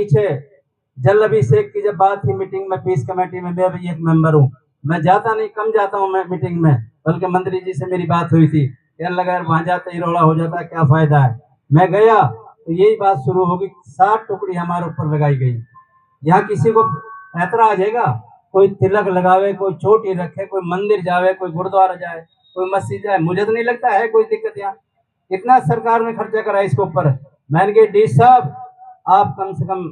पीछे जल अभिषेक की जब बात थी मीटिंग में, पीस कमेटी में, मैं भी एक मेंबर हूँ, मैं जाता नहीं, कम जाता हूँ मैं मीटिंग में, बल्कि मंत्री जी से मेरी बात हुई थी, कहने लगा यार वहां जाते ही रोड़ा हो जाता है, क्या फायदा है। मैं गया तो यही बात शुरू होगी, 60 टुकड़ी हमारे ऊपर लगाई गई। यहाँ किसी को ऐतराज आएगा, कोई तिलक लगावे, कोई चोटी रखे, कोई मंदिर जावे, कोई गुरुद्वारा जाए, कोई मस्जिद जाए, मुझे तो नहीं लगता है कोई दिक्कत। यहाँ कितना सरकार ने खर्चा करा इसके ऊपर। मैंने कहा डी साहब आप कम से कम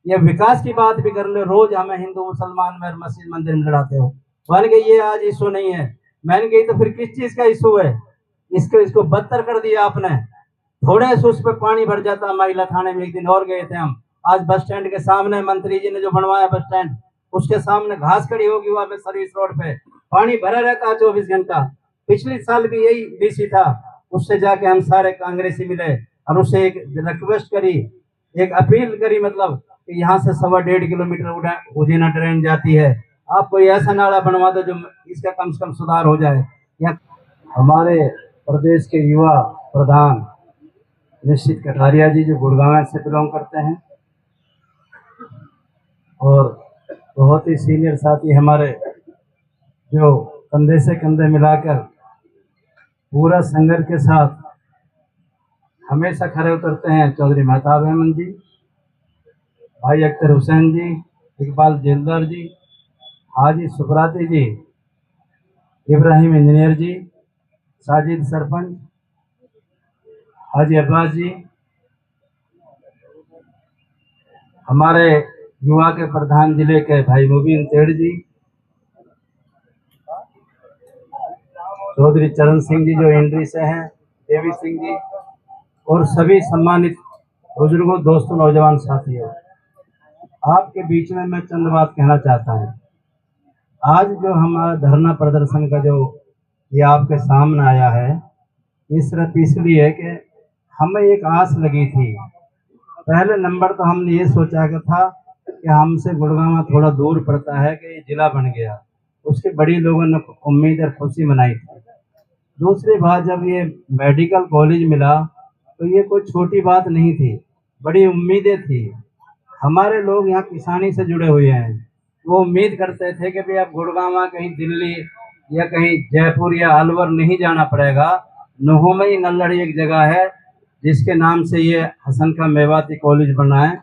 ये विकास की बात भी कर लो, रोज हमें हिंदू मुसलमान में मस्जिद मंदिर में लड़ाते हो। मैंने कहा ये आज इशू नहीं है। मैंने कही तो फिर किस चीज का इशू है, इसको बदतर कर दिया आपने। थोड़े से उस पर पानी भर जाता। महिला थाने में एक दिन और गए थे हम, आज बस स्टैंड के सामने मंत्री जी ने जो बनवाया बस स्टैंड, उसके सामने घास खड़ी होगी वहां पे सर्विस रोड पे, पानी भरा रहता है 24 घंटा। पिछले साल भी यही डीसी था, उससे जाके हम सारे कांग्रेसी मिले और उससे एक रिक्वेस्ट करी, एक अपील करी, मतलब कि यहाँ से 1.5 किलोमीटर उजीना ट्रेन जाती है, आप कोई ऐसा नाला बनवा दो जो इसका कम से कम सुधार हो जाए। या हमारे प्रदेश के युवा प्रधान निश्चित कटारिया जी जो गुड़गांव से बिलोंग करते हैं, और बहुत ही सीनियर साथी हमारे जो कंधे से कंधे मिलाकर पूरा संघर्ष के साथ हमेशा खड़े उतरते हैं, चौधरी महताब अहमद जी, भाई अख्तर हुसैन जी, इकबाल जेलदार जी, हाजी सुकराती जी, इब्राहिम इंजीनियर जी, साजिद सरपंच, हाजी अब्बास जी, हमारे युवा के प्रधान जिले के भाई मुबीन तेड़ जी, चौधरी चरण सिंह जी जो इंड्री से हैं, देवी सिंह जी, और सभी सम्मानित बुजुर्गों, दोस्तों, नौजवान साथियों, आपके बीच में मैं चंद बात कहना चाहता हूँ। आज जो हमारा धरना प्रदर्शन का जो ये आपके सामने आया है, ये सिर्फ इसलिए कि हमें एक आस लगी थी। पहले नंबर तो हमने ये सोचा कि था कि हमसे गुड़गांव थोड़ा दूर पड़ता है कि ये जिला बन गया, उसके बड़ी लोगों ने उम्मीद और खुशी मनाई थी। दूसरी बात, जब ये मेडिकल कॉलेज मिला तो ये कोई छोटी बात नहीं थी, बड़ी उम्मीदें थी। हमारे लोग यहाँ किसानी से जुड़े हुए हैं, वो उम्मीद करते थे कि भाई अब गुड़गांव कहीं दिल्ली या कहीं जयपुर या अलवर नहीं जाना पड़ेगा, नुहू में ही नल्लड़ी एक जगह है जिसके नाम से ये हसन का मेवाती कॉलेज बना है,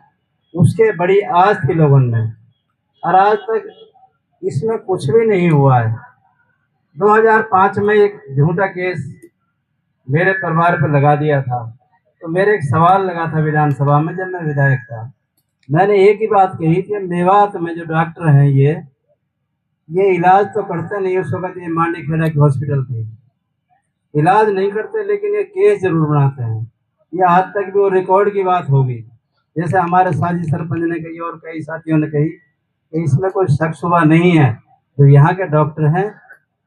उसके बड़ी आस थी लोगों में, और आज तक इसमें कुछ भी नहीं हुआ है। 2005 में एक झूठा केस मेरे परिवार पर लगा दिया था, तो मेरे एक सवाल लगा था विधानसभा में जब मैं विधायक था। मैंने एक ही बात कही कि मेवात में जो डॉक्टर हैं ये इलाज तो करते नहीं, उस वक्त ये मांडी खेड़ा की हॉस्पिटल थी, इलाज नहीं करते, लेकिन ये केस जरूर बनाते हैं। ये आज तक भी वो रिकॉर्ड की बात होगी, जैसे हमारे साजी सरपंच ने कही और कई साथियों ने कही कि इसमें कोई शक शुबा नहीं है जो यहाँ के डॉक्टर हैं,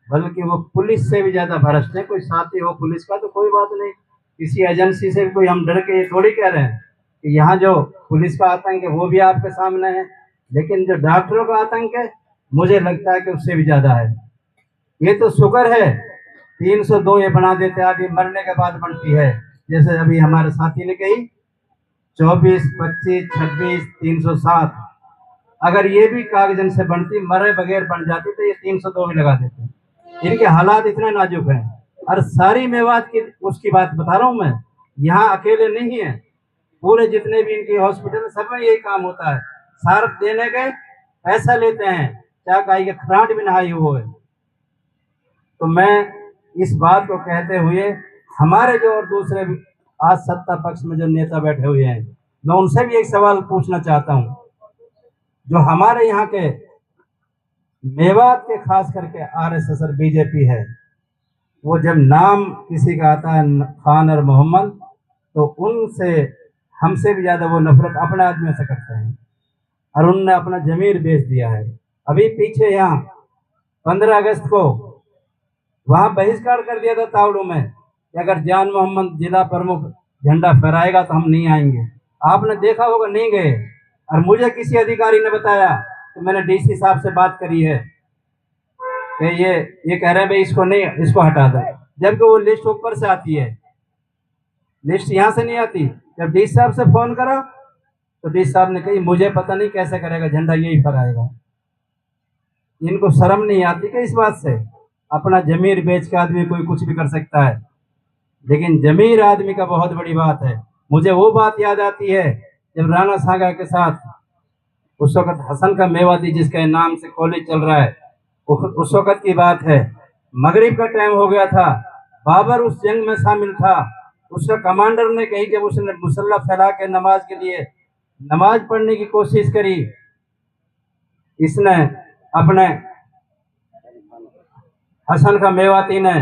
बल्कि वो पुलिस से भी ज्यादा भ्रष्ट है। कोई साथी हो पुलिस का तो कोई बात नहीं, किसी एजेंसी से कोई हम डर के ये थोड़ी कह रहे हैं कि यहाँ जो पुलिस का आतंक है वो भी आपके सामने है, लेकिन जो डॉक्टरों का आतंक है मुझे लगता है कि उससे भी ज्यादा है। ये तो शुक्र है 302 ये बना देते, आदमी मरने के बाद बनती है, जैसे अभी हमारे साथी ने कही 24, 25, 26, 307, अगर ये भी कागजन से बनती, मरे बगैर बन जाती तो ये 302 भी लगा देते। इनके हालात इतने नाजुक हैं, और सारी मेवात की उसकी बात बता रहा हूँ मैं, यहाँ अकेले नहीं है, पूरे जितने भी इनके हॉस्पिटल सब में यही काम होता है। सार्फ देने के पैसा लेते हैं, चाहे कहीं के खराट भी नहाई हुए। तो मैं इस बात को कहते हुए हमारे जो और दूसरे भी आज सत्ता पक्ष में जो नेता बैठे हुए हैं, मैं उनसे भी एक सवाल पूछना चाहता हूं। जो हमारे यहाँ के मेवात के खास करके आरएसएस और बीजेपी है, वो जब नाम किसी का आता है खान और मोहम्मद, तो उनसे हमसे भी ज्यादा वो नफरत अपने आदमियों से करते हैं, और उनने अपना जमीर बेच दिया है। अभी पीछे यहाँ 15 अगस्त को वहां बहिष्कार कर दिया था तावड़ू में कि अगर जान मोहम्मद जिला प्रमुख झंडा फहराएगा तो हम नहीं आएंगे। आपने देखा होगा, नहीं गए। और मुझे किसी अधिकारी ने बताया कि मैंने डीसी साहब से बात करी है कि ये कह रहे हैं भाई इसको नहीं, इसको हटा दो, जबकि वो लिस्ट ऊपर से आती है, लिस्ट यहाँ से नहीं आती। जब डीसी साहब से फोन करा तो डी साहब ने कही मुझे पता नहीं कैसे करेगा, झंडा यही फहराएगा। इनको शर्म नहीं आती क्या इस बात से? अपना जमीर बेच के आदमी कोई कुछ भी कर सकता है, लेकिन जमीर आदमी का बहुत बड़ी बात है। मुझे वो बात याद आती है जब राणा सांगा के साथ उस वक्त हसन का मेवाती जिसके नाम से कॉलेज चल रहा है, उस वक्त की बात है, मगरिब का टाइम हो गया था, बाबर उस जंग में शामिल था। उसका कमांडर ने कही जब उसने मुसल्ला फैला के नमाज के लिए नमाज पढ़ने की कोशिश करी, इसने अपने हसन का मेवाती ने,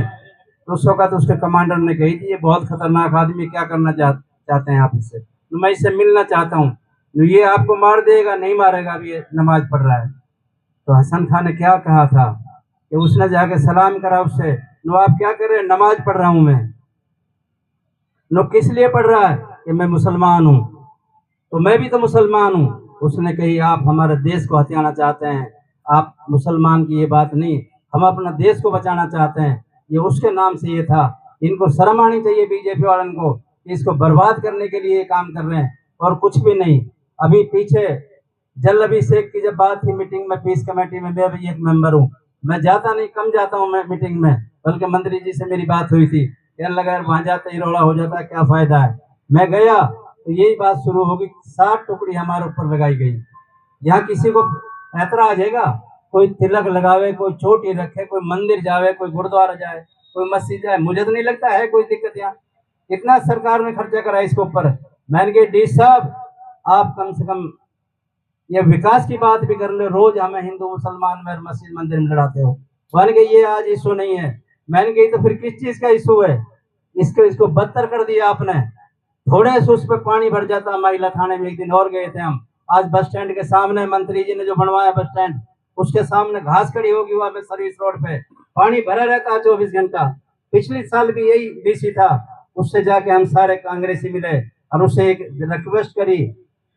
उस वक्त उसके कमांडर ने कही थी ये बहुत खतरनाक आदमी, क्या करना चाहते हैं आप इससे? मैं इससे मिलना चाहता हूँ। ये आपको मार देगा? नहीं मारेगा, अभी ये नमाज पढ़ रहा है। तो हसन खान ने क्या कहा था कि उसने जाके सलाम करा उससे, नो आप क्या कर रहे हैं? नमाज पढ़ रहा हूं मैं। नो किस लिए पढ़ रहा है? कि मैं मुसलमान हूं। तो मैं भी तो मुसलमान हूं। उसने कही आप हमारे देश को हथियाना चाहते हैं, आप मुसलमान की ये बात नहीं, हम अपना देश को बचाना चाहते हैं। ये उसके नाम से ये था। इनको शर्म आनी चाहिए बीजेपी वालों को, इसको बर्बाद करने के लिए काम कर रहे हैं और कुछ भी नहीं। अभी पीछे जल अभिषेक की जब बात थी मीटिंग में, पीस कमेटी में, मैं भी एक मेंबर हूँ, मैं जाता नहीं, कम जाता हूँ मैं मीटिंग में, बल्कि मंत्री जी से मेरी बात हुई थी, कहने लगा वहां जाते ही रोड़ा हो जाता है, क्या फायदा है। मैं गया तो यही बात शुरू होगी, 60 टुकड़ी हमारे ऊपर लगाई गई। यहाँ किसी को ऐतरा आ जाएगा? कोई तिलक लगावे, कोई चोटी रखे, कोई मंदिर जावे, कोई गुरुद्वारा जाए, कोई मस्जिद जाए, मुझे तो नहीं लगता है कोई दिक्कत। यहाँ कितना सरकार ने खर्चा करा इसके ऊपर। मैंने कहा डी साहब आप कम से कम ये विकास की बात भी कर ले, रोज हमें हिंदू मुसलमान में मस्जिद मंदिर में लड़ाते हो। मैंने कहा ये आज इशू नहीं है। मैंने कही तो फिर किस चीज का इशू है? इसको बदतर कर दिया आपने। थोड़े से उस पर पानी भर जाता। महिला थाने में एक दिन और गए थे हम, आज बस स्टैंड के सामने मंत्री जी ने जो बनवाया बस स्टैंड, उसके सामने घास खड़ी होगी वहां पे सर्विस रोड पे, पानी भरा रहता है 24 घंटा। पिछले साल भी यही डीसी था, उससे जाके हम सारे कांग्रेसी मिले और उससे एक रिक्वेस्ट करी,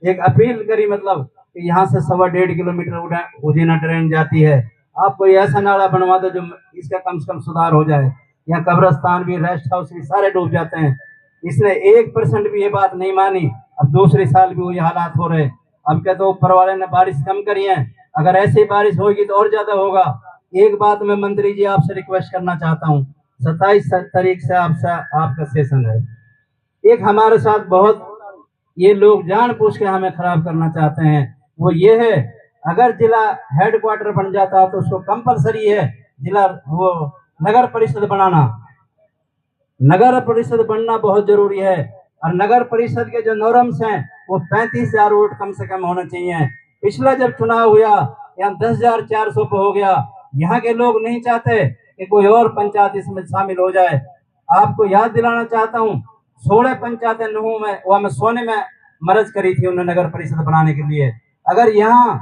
एक अपील करी, मतलब कि यहाँ से 1.25 किलोमीटर उजीना ट्रेन जाती है, आप कोई ऐसा नाला बनवा दो जो इसका कम से कम सुधार हो जाए। यहाँ कब्रस्तान भी, रेस्ट हाउस भी सारे डूब जाते हैं। इसने 1% भी ये बात नहीं मानी। अब दूसरे साल भी वही हालात हो रहे। अब क्या तो ऊपर वाले ने बारिश कम करी है, अगर ऐसी बारिश होगी तो और ज्यादा होगा। एक बात मैं मंत्री जी आपसे रिक्वेस्ट करना चाहता हूँ, 27 तारीख से आपका सेशन है। एक हमारे साथ बहुत ये लोग जानबूझ के हमें खराब करना चाहते हैं, वो ये है अगर जिला हेडक्वार्टर बन जाता तो उसको कंपलसरी है जिला वो नगर परिषद बनाना। नगर परिषद बनना बहुत जरूरी है और नगर परिषद के जो नॉर्म्स हैं वो 35,000 वोट कम से कम होना चाहिए। पिछला जब चुनाव हुआ यहाँ 10,400 पे हो गया। यहाँ के लोग नहीं चाहते कि कोई और पंचायत इसमें शामिल हो जाए। आपको याद दिलाना चाहता हूँ 16 पंचायतें नूह में वह में सोने में मर्ज करी थी उन्होंने नगर परिषद बनाने के लिए। अगर यहाँ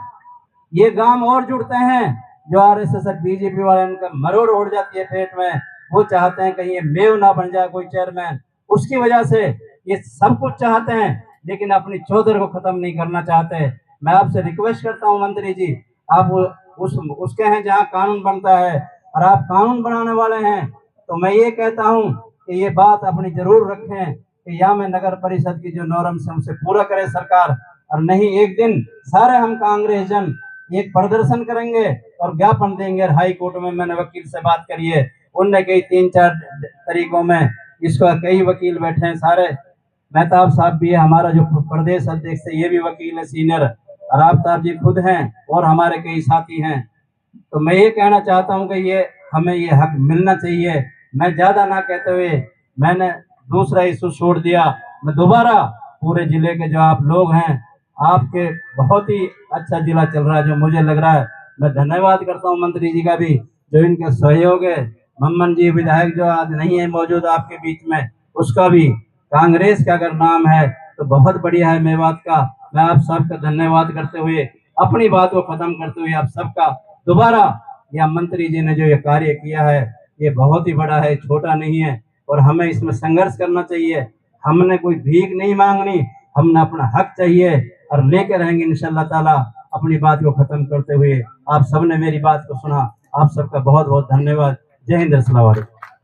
ये गांव और जुड़ते हैं जो आरएसएस और बीजेपी वाले उनका मरोड़ उड़ जाती है पेट में, वो चाहते हैं कहीं ये मेव ना बन जाए कोई चेयरमैन, उसकी वजह से ये सब कुछ चाहते हैं लेकिन अपनी चौधर को खत्म नहीं करना चाहते। मैं आपसे रिक्वेस्ट करता हूं मंत्री जी, आप उसके हैं जहां कानून बनता है और आप कानून बनाने वाले हैं, तो मैं ये कहता हूं कि ये बात अपनी जरूर रखें कि यहाँ में नगर परिषद की जो नॉर्म्स है उसे पूरा करे सरकार, और नहीं एक दिन सारे हम कांग्रेस जन एक प्रदर्शन करेंगे और ज्ञापन देंगे हाई कोर्ट में। मैंने वकील से बात करी है, उनने कई 3-4 तरीकों में, इसका कई वकील बैठे हैं सारे, मेहताब साहब भी है, हमारा जो प्रदेश अध्यक्ष है ये भी वकील है सीनियर, और आफ्ताब जी खुद हैं और हमारे कई साथी हैं। तो मैं ये कहना चाहता हूँ कि ये हमें ये हक मिलना चाहिए। मैं ज्यादा ना कहते हुए मैंने दूसरा इशू छोड़ दिया। मैं दोबारा पूरे जिले के जो आप लोग हैं, आपके बहुत ही अच्छा जिला चल रहा है जो मुझे लग रहा है, मैं धन्यवाद करता हूँ मंत्री जी का भी जो इनके सहयोग है। मम्मन जी विधायक जो आज नहीं है मौजूद आपके बीच में, उसका भी, कांग्रेस का अगर नाम है तो बहुत बढ़िया है मेवात का। मैं आप सबका धन्यवाद करते हुए अपनी बात को खत्म करते हुए आप सबका दोबारा, यह मंत्री जी ने जो ये कार्य किया है ये बहुत ही बड़ा है, छोटा नहीं है, और हमें इसमें संघर्ष करना चाहिए। हमने कोई भीख नहीं मांगनी, हमने अपना हक चाहिए और लेके रहेंगे इंशाल्लाह ताला। अपनी बात को खत्म करते हुए आप सबने मेरी बात को सुना, आप सबका बहुत बहुत धन्यवाद। जय हिंद, अस्सलाम वालेकुम।